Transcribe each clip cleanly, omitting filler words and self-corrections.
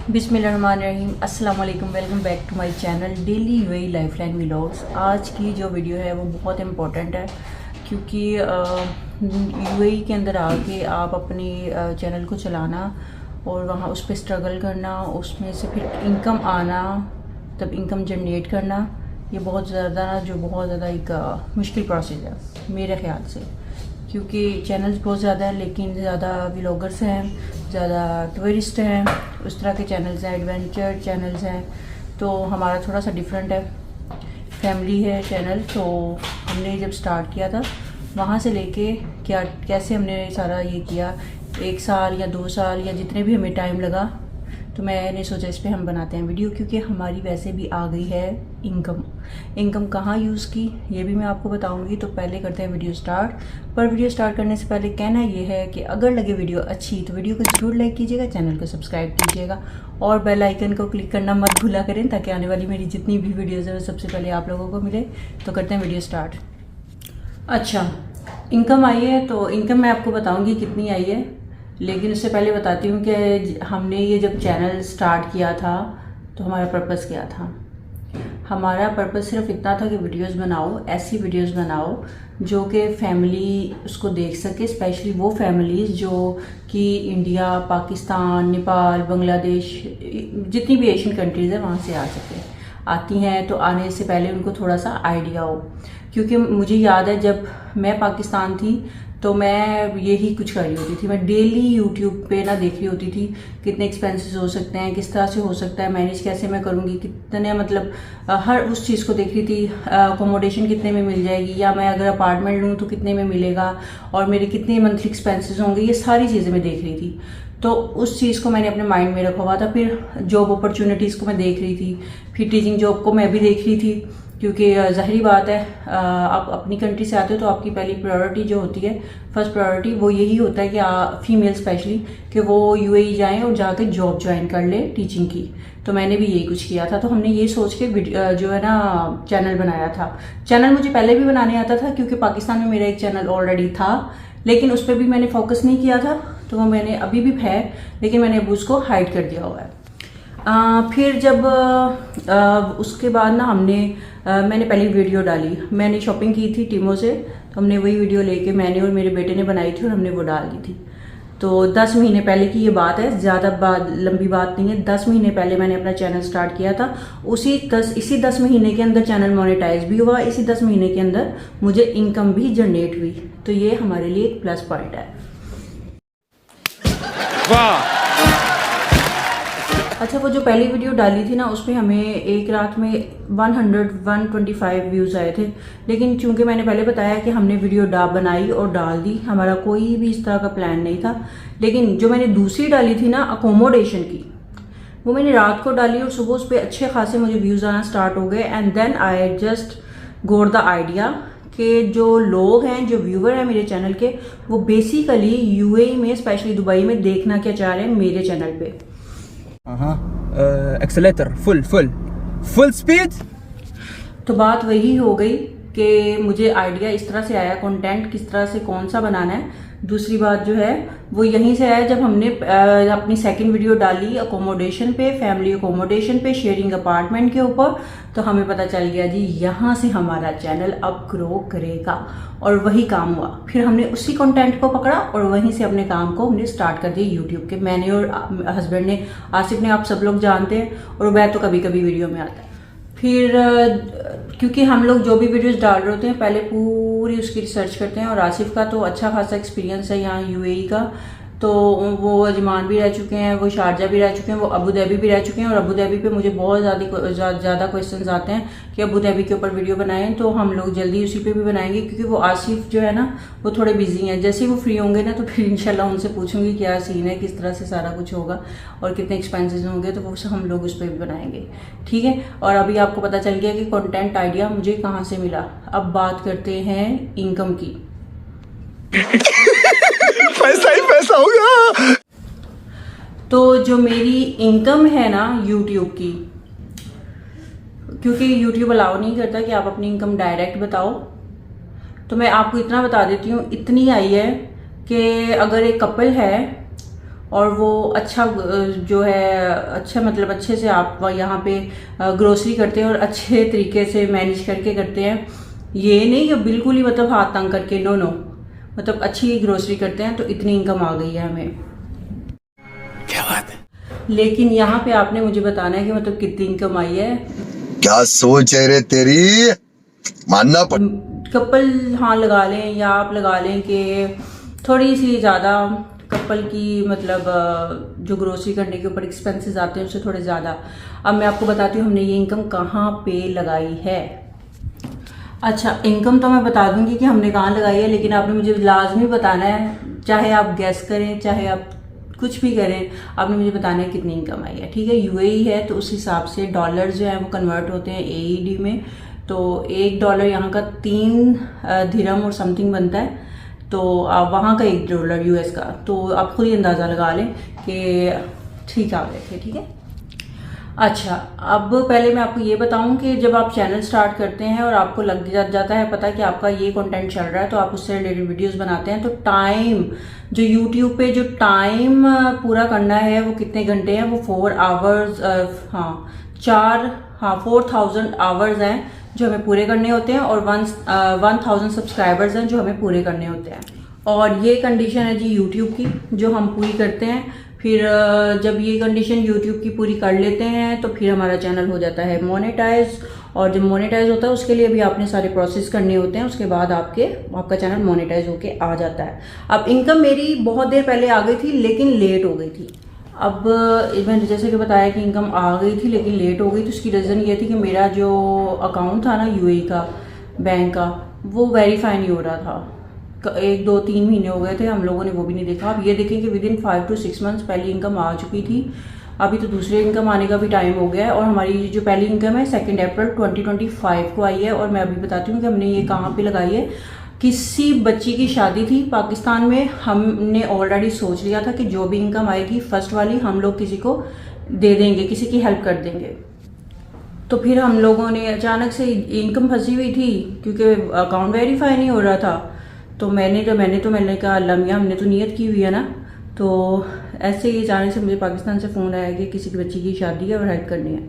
बिस्मिल्लाहिर्रहमानिर्रहीम, अस्सलाम वालेकुम। Welcome back to my channel daily UAE lifeline vlogs. आज की जो वीडियो है वो बहुत इम्पोर्टेंट है क्योंकि यूएई के अंदर आके आप अपनी चैनल को चलाना और वहाँ उस पर स्ट्रगल करना, उसमें से फिर इनकम आना, तब इनकम जनरेट करना, ये बहुत ज़्यादा एक मुश्किल प्रोसेस है मेरे ख़्याल से। क्योंकि चैनल्स बहुत ज़्यादा हैं लेकिन ज़्यादा व्लॉगर्स हैं, ज़्यादा टूरिस्ट हैं, उस तरह के चैनल्स हैं, एडवेंचर चैनल्स हैं। तो हमारा थोड़ा सा डिफरेंट है, फैमिली है चैनल। तो हमने जब स्टार्ट किया था वहाँ से लेके कैसे हमने सारा ये किया, 1 साल या 2 साल या जितने भी हमें टाइम लगा, तो मैंने सोचा इस पर हम बनाते हैं वीडियो। क्योंकि हमारी वैसे भी आ गई है इनकम कहाँ यूज़ की ये भी मैं आपको बताऊंगी। तो पहले करते हैं वीडियो स्टार्ट। पर वीडियो स्टार्ट करने से पहले कहना ये है कि अगर लगे वीडियो अच्छी तो वीडियो को ज़रूर लाइक कीजिएगा, चैनल को सब्सक्राइब कीजिएगा और बेल आइकन को क्लिक करना मत भूला करें ताकि आने वाली मेरी जितनी भी वीडियोज़ है वो सबसे पहले आप लोगों को मिले। तो करते हैं वीडियो स्टार्ट। अच्छा, इनकम आई है तो इनकम मैं आपको बताऊँगी कितनी आई है, लेकिन उससे पहले बताती हूँ कि हमने ये जब चैनल स्टार्ट किया था तो हमारा पर्पस क्या था। हमारा पर्पस सिर्फ इतना था कि वीडियोस बनाओ, ऐसी वीडियोस बनाओ जो कि फैमिली उसको देख सके, स्पेशली वो फैमिलीज़ जो कि इंडिया, पाकिस्तान, नेपाल, बांग्लादेश, जितनी भी एशियन कंट्रीज़ है वहाँ से आती हैं। तो आने से पहले उनको थोड़ा सा आइडिया हो। क्योंकि मुझे याद है जब मैं पाकिस्तान थी तो मैं यही कुछ कर रही होती थी, मैं डेली यूट्यूब पे ना देख रही होती थी कितने एक्सपेंसेस हो सकते हैं, किस तरह से हो सकता है, मैनेज कैसे मैं करूँगी, कितने मतलब हर उस चीज़ को देख रही थी। अकोमोडेशन कितने में मिल जाएगी, या मैं अगर अपार्टमेंट लूँ तो कितने में मिलेगा, और मेरे कितने मंथली एक्सपेंसेस होंगे, ये सारी चीज़ें मैं देख रही थी। तो उस चीज़ को मैंने अपने माइंड में रखा हुआ था। फिर जॉब अपॉर्चुनिटीज़ को मैं देख रही थी, फिर टीचिंग जॉब को मैं भी देख रही थी। क्योंकि ज़ाहिरी बात है, आप अपनी कंट्री से आते हो तो आपकी पहली प्रायोरिटी जो होती है, फर्स्ट प्रायोरिटी वो यही होता है कि फीमेल स्पेशली कि वो यूएई जाएं और जाके जॉब ज्वाइन कर ले टीचिंग की। तो मैंने भी यही कुछ किया था। तो हमने ये सोच के जो है ना चैनल बनाया था। चैनल मुझे पहले भी बनाने आता था क्योंकि पाकिस्तान में मेरा एक चैनल ऑलरेडी था, लेकिन उस पर भी मैंने फोकस नहीं किया था। तो वो मैंने अभी भी है, लेकिन मैंने अब उसको हाइड कर दिया हुआ है। फिर जब उसके बाद ना मैंने पहली वीडियो डाली, मैंने शॉपिंग की थी टीमो से, तो हमने वही वीडियो लेके मैंने और मेरे बेटे ने बनाई थी और हमने वो डाल दी थी। तो 10 महीने पहले की ये बात है, ज़्यादा लंबी बात नहीं है। 10 महीने पहले मैंने अपना चैनल स्टार्ट किया था। इसी 10 महीने के अंदर चैनल मोनेटाइज भी हुआ, इसी 10 महीने के अंदर मुझे इनकम भी जनरेट हुई। तो ये हमारे लिए एक प्लस पॉइंट है। वाह! अच्छा, वो जो पहली वीडियो डाली थी ना उस पर हमें एक रात में 125 व्यूज़ आए थे। लेकिन चूंकि मैंने पहले बताया कि हमने वीडियो बनाई और डाल दी, हमारा कोई भी इस तरह का प्लान नहीं था। लेकिन जो मैंने दूसरी डाली थी ना अकोमोडेशन की, वो मैंने रात को डाली और सुबह उस पर अच्छे खासे मुझे व्यूज़ आना स्टार्ट हो गए। And then I just got the idea कि जो लोग हैं, जो व्यूवर हैं मेरे चैनल के, वो बेसिकली यूएई में, स्पेशली दुबई में देखना क्या चाह रहे हैं मेरे चैनल पे। Accelerator full speed. तो बात वही हो गई कि मुझे आइडिया इस तरह से आया, कंटेंट किस तरह से कौन सा बनाना है। दूसरी बात जो है वो यहीं से आया जब हमने अपनी सेकंड वीडियो डाली अकोमोडेशन पे, फैमिली अकोमोडेशन पे, शेयरिंग अपार्टमेंट के ऊपर। तो हमें पता चल गया जी यहाँ से हमारा चैनल अब ग्रो करेगा, और वही काम हुआ। फिर हमने उसी कंटेंट को पकड़ा और वहीं से अपने काम को हमने स्टार्ट कर दिया यूट्यूब के। मैंने और हस्बैंड ने, आसिफ ने, आप सब लोग जानते हैं, और वह तो कभी कभी वीडियो में आता है। फिर क्योंकि हम लोग जो भी वीडियोस डाल रहे होते हैं पहले पूरी उसकी रिसर्च करते हैं, और आसिफ का तो अच्छा खासा एक्सपीरियंस है यहाँ यूएई का। तो वो अजमान भी रह चुके हैं, वो शारजा भी रह चुके हैं, वो अबू धाबी भी रह चुके हैं। और अबू धाबी पे मुझे बहुत ज़्यादा क्वेश्चंस आते हैं कि अबू धाबी के ऊपर वीडियो बनाएं। तो हम लोग जल्दी उसी पे भी बनाएंगे, क्योंकि वो आसिफ जो है ना वो थोड़े बिजी हैं। जैसे ही वो फ्री होंगे ना तो फिर इंशाल्लाह उनसे पूछूंगी क्या सीन है, किस तरह से सारा कुछ होगा और कितने एक्सपेंसेस होंगे, तो वो हम लोग उस पर भी बनाएंगे। ठीक है, और अभी आपको पता चल गया कि कंटेंट आइडिया मुझे कहाँ से मिला। अब बात करते हैं इनकम की। पैसा ही पैसा होगा। तो जो मेरी इनकम है ना यूट्यूब की, क्योंकि यूट्यूब अलाउ नहीं करता कि आप अपनी इनकम डायरेक्ट बताओ, तो मैं आपको इतना बता देती हूँ, इतनी आई है कि अगर एक कपल है और वो अच्छा जो है अच्छा मतलब अच्छे से आप यहाँ पे ग्रोसरी करते हैं और अच्छे तरीके से मैनेज करके करते हैं। ये नहीं कि बिल्कुल ही मतलब हाथ तंग करके, नो नो, मतलब अच्छी ग्रोसरी करते हैं तो इतनी इनकम आ गई है हमें। क्या बात है। लेकिन यहाँ पे आपने मुझे बताना है कि मतलब कितनी इनकम आई है। क्या सोच है रे तेरी, मानना पड़। कपल हाँ लगा लें या आप लगा लें कि थोड़ी सी ज़्यादा कपल की मतलब जो ग्रोसरी करने के ऊपर एक्सपेंसेस आते हैं उससे थोड़े ज़्यादा। अब मैं आपको बताती हूँ हमने ये इनकम कहाँ पे लगाई है। अच्छा, इनकम तो मैं बता दूंगी कि हमने कहाँ लगाई है, लेकिन आपने मुझे लाजमी बताना है, चाहे आप गैस करें चाहे आप कुछ भी करें, आपने मुझे बताना है कितनी इनकम आई है। ठीक है, यूएई है तो उस हिसाब से डॉलर जो है वो कन्वर्ट होते हैं एईडी में। तो $1 यहाँ का 3 दिरहम और समथिंग बनता है। तो आप वहाँ का $1 यूएस का, तो आप खुद ही अंदाज़ा लगा लें कि ठीक आ गए थे। ठीक है, अच्छा, अब पहले मैं आपको ये बताऊं कि जब आप चैनल स्टार्ट करते हैं और आपको लग जाता है पता कि आपका ये कंटेंट चल रहा है तो आप उससे रिलेटेड वीडियोस बनाते हैं, तो टाइम जो यूट्यूब पे जो टाइम पूरा करना है वो कितने घंटे हैं, वो 4 आवर्स, 4000 आवर्स हैं जो हमें पूरे करने होते हैं, और 1000 सब्सक्राइबर्स हैं जो हमें पूरे करने होते हैं। और ये कंडीशन है जी यूट्यूब की जो हम पूरी करते हैं। फिर जब ये कंडीशन यूट्यूब की पूरी कर लेते हैं तो फिर हमारा चैनल हो जाता है मोनेटाइज, और जब मोनेटाइज होता है उसके लिए भी आपने सारे प्रोसेस करने होते हैं, उसके बाद आपका चैनल मोनेटाइज होके आ जाता है। अब इनकम मेरी बहुत देर पहले आ गई थी लेकिन लेट हो गई थी। अब मैंने जैसे कि बताया कि इनकम आ गई थी लेकिन लेट हो गई, तो उसकी रीज़न ये थी कि मेरा जो अकाउंट था ना यूएई का बैंक का, वो वेरीफाई नहीं हो रहा था। 1 2 3 महीने हो गए थे, हम लोगों ने वो भी नहीं देखा। अब ये देखें कि विदिन 5 to 6 मंथ्स पहली इनकम आ चुकी थी, अभी तो दूसरे इनकम आने का भी टाइम हो गया है। और हमारी जो पहली इनकम है 2 अप्रैल 2025 को आई है। और मैं अभी बताती हूँ कि हमने ये कहाँ पे लगाई है। किसी बच्ची की शादी थी पाकिस्तान में, हमने ऑलरेडी सोच लिया था कि जो भी इनकम आएगी फर्स्ट वाली हम लोग किसी को दे देंगे, किसी की हेल्प कर देंगे। तो फिर हम लोगों ने अचानक से इनकम फंसी हुई थी क्योंकि अकाउंट वेरीफाई नहीं हो रहा था। तो मैंने कहा अल्लाह मियां, हमने तो नियत की हुई है ना। तो ऐसे ही अचानक से मुझे पाकिस्तान से फ़ोन आया कि किसी की बच्ची की शादी है और हेल्प करनी है।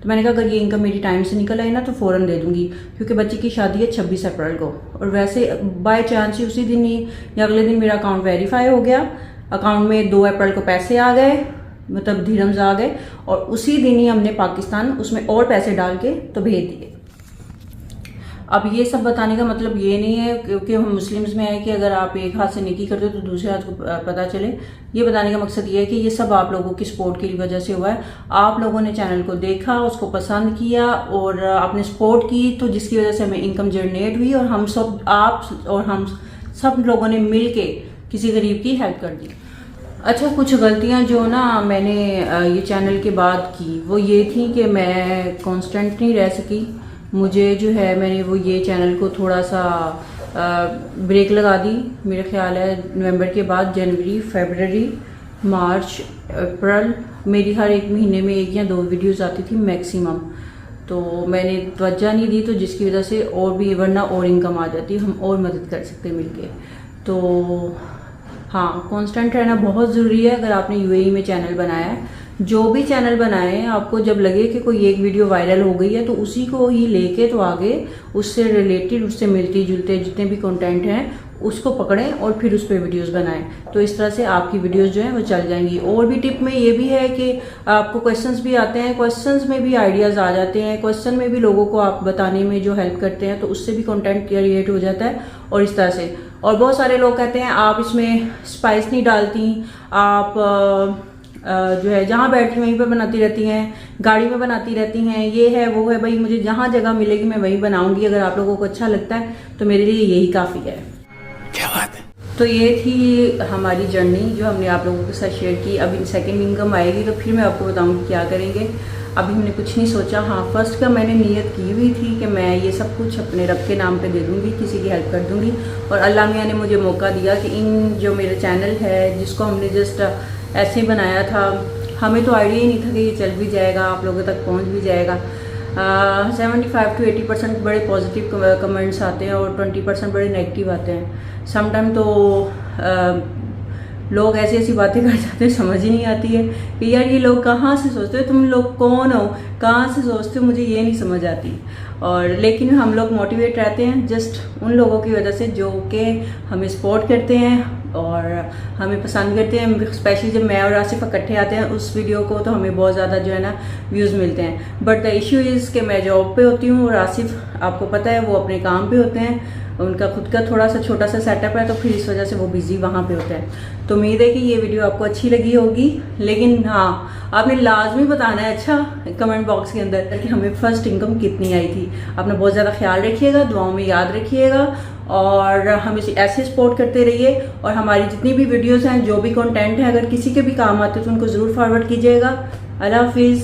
तो मैंने कहा अगर ये इनकम मेरी टाइम से निकल आई ना तो फ़ौरन दे दूंगी, क्योंकि बच्ची की शादी है 26 अप्रैल को। और वैसे बाय चांस ही उसी दिन ही या अगले दिन मेरा अकाउंट वेरीफाई हो गया। अकाउंट में 2 अप्रैल को पैसे आ गए, मतलब दिरहम्स आ गए, और उसी दिन ही हमने पाकिस्तान उसमें और पैसे डाल के तो भेज दिए। अब ये सब बताने का मतलब ये नहीं है क्योंकि हम मुस्लिम्स में है कि अगर आप एक हाथ से नेकी करते हो तो दूसरे हाथ को पता चले। ये बताने का मकसद ये है कि ये सब आप लोगों की सपोर्ट की वजह से हुआ है। आप लोगों ने चैनल को देखा, उसको पसंद किया और आपने सपोर्ट की, तो जिसकी वजह से हमें इनकम जनरेट हुई और हम सब लोगों ने मिल के किसी गरीब की हेल्प कर दी। अच्छा, कुछ गलतियां जो ना मैंने ये चैनल के बाद की वो ये थी कि मैं कांस्टेंट नहीं रह सकी। मुझे जो है मैंने वो ये चैनल को थोड़ा सा ब्रेक लगा दी। मेरा ख्याल है नवंबर के बाद जनवरी, फरवरी, मार्च, अप्रैल मेरी हर एक महीने में 1 या 2 वीडियोस आती थी मैक्सिमम। तो मैंने तवज्जो नहीं दी, तो जिसकी वजह से और भी वरना और इनकम आ जाती, हम और मदद कर सकते मिलके। तो हाँ, कांस्टेंट रहना बहुत ज़रूरी है। अगर आपने यूएई में चैनल बनाया है, जो भी चैनल बनाए, आपको जब लगे कि कोई एक वीडियो वायरल हो गई है तो उसी को ही लेके तो आगे उससे रिलेटेड, उससे मिलती जुलते जितने भी कंटेंट हैं उसको पकड़ें और फिर उस पर वीडियोस बनाएं। तो इस तरह से आपकी वीडियोस जो है वो चल जाएंगी। और भी टिप में ये भी है कि आपको क्वेश्चंस भी आते हैं, क्वेश्चंस में भी आइडियाज़ आ जाते हैं, क्वेश्चन में भी लोगों को आप बताने में जो हेल्प करते हैं तो उससे भी कंटेंट क्रिएट हो जाता है। और इस तरह से, और बहुत सारे लोग कहते हैं आप इसमें स्पाइस नहीं डालती, आप जो है जहाँ बैठती वहीं पर बनाती रहती हैं, गाड़ी में बनाती रहती हैं, ये है वो है। भाई मुझे जहाँ जगह मिलेगी मैं वहीं बनाऊंगी। अगर आप लोगों को अच्छा लगता है तो मेरे लिए यही काफ़ी है। क्या बात है। तो ये थी हमारी जर्नी जो हमने आप लोगों के साथ शेयर की। अब इन सेकेंड इनकम आएगी तो फिर मैं आपको बताऊंगी क्या करेंगे। अभी हमने कुछ नहीं सोचा। हाँ, फर्स्ट का मैंने नीयत की हुई थी कि मैं ये सब कुछ अपने रब के नाम पे दे दूंगी, किसी की हेल्प कर दूंगी। और अल्लाह मियाँ ने मुझे मौका दिया कि इन जो मेरा चैनल है जिसको हमने जस्ट ऐसे बनाया था, हमें तो आइडिया ही नहीं था कि ये चल भी जाएगा, आप लोगों तक पहुंच भी जाएगा। 75 to 80% बड़े पॉजिटिव कमेंट्स आते हैं और 20% बड़े नेगेटिव आते हैं। समटाइम तो लोग ऐसी ऐसी बातें कर जाते हैं, समझ ही नहीं आती है कि यार ये लोग कहाँ से सोचते हो, तुम लोग कौन हो, कहाँ से सोचते हो, मुझे ये नहीं समझ आती। और लेकिन हम लोग मोटिवेट रहते हैं जस्ट उन लोगों की वजह से जो कि हमें सपोर्ट करते हैं और हमें पसंद करते हैं। स्पेशली जब मैं और आसिफ इकट्ठे आते हैं उस वीडियो को तो हमें बहुत ज़्यादा जो है ना व्यूज़ मिलते हैं। बट द इशू इज़ कि मैं जॉब पे होती हूँ और आसिफ आपको पता है वो अपने काम पे होते हैं, उनका खुद का थोड़ा सा छोटा सा सेटअप है, तो फिर इस वजह से वो बिजी वहाँ पे होता है। तो उम्मीद है कि ये वीडियो आपको अच्छी लगी होगी, लेकिन हाँ आपने लाजमी बताना है अच्छा कमेंट बॉक्स के अंदर कि हमें फर्स्ट इनकम कितनी आई थी। अपना बहुत ज़्यादा ख्याल रखिएगा, दुआओं में याद रखिएगा और हमें ऐसे सपोर्ट करते रहिए। और हमारी जितनी भी वीडियोज़ हैं, जो भी कंटेंट है, अगर किसी के भी काम आते हैं तो उनको ज़रूर फॉरवर्ड कीजिएगा। अल्लाह हाफिज़।